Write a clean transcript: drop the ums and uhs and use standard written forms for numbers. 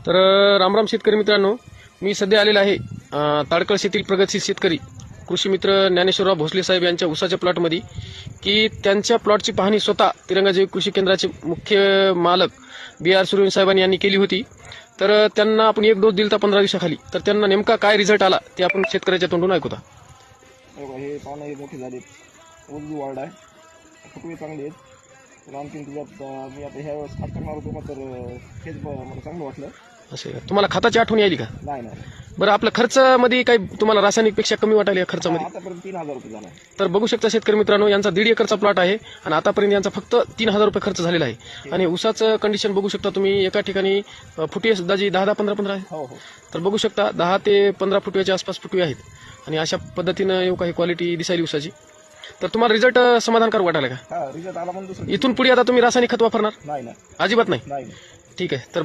तर रामराम शेतकरी मित्रांनो, मी सध्या आलेला आहे ताडकळ येथील प्रगतशील शेतकरी कृषी मित्र ज्ञानेश्वरराव भोसले साहेब यांच्या उसाच्या प्लॉटमध्ये की त्यांच्या प्लॉटची पाहणी स्वतः तिरंगा जैविक कृषी केंद्राचे मुख्य मालक BR सूर्यवंशी साहेबांनी यांनी केली होती। तर त्यांना आपण एक डोस दिलता 15 दिवसाखाली, तर त्यांना नेमका काय रिझल्ट आला ते आपण शेतकऱ्याच्या तोंडून ऐकूता। हे पानं हे मोठे झालेत, उजवी वाढ आहे, फुटवे चांगले आहेत. पण आणखी तुझ्यात मी आता ह्या वेळेस खात करणार होतो, मग तर हेच मला चांगलं वाटलं. असे तुम्हाला खताची आठवण यायली का? नाही नाही, बरं, आपल्या खर्चामध्ये काही तुम्हाला रासायनिकपेक्षा कमी वाटायला या खर्चामध्ये? आतापर्यंत 3000 रुपये झाला. तर बघू शकता शेतकरी मित्रांनो, यांचा 1.5 एकरचा प्लॉट आहे आणि आतापर्यंत यांचा फक्त 3000 रुपये खर्च झालेला आहे। आणि उसाचं कंडिशन बघू शकता तुम्ही, एका ठिकाणी फुटवे सुद्धा जी 10-10, 15-15 आहे। हो हो, तर बघू शकता 10 ते 15 फुटव्याच्या आसपास फुटवे आहेत आणि अशा पद्धतीनं येऊ काही क्वालिटी दिसायली उसाची। तर तुम्हाला रिझल्ट समाधानकारक वाटायला का? हा रिझल्ट आला. पण दुसरं इथून पुढे आता तुम्ही रासायनिक खत वापरणार? नाही अजिबात नाही? नाही. ठीक आहे. तर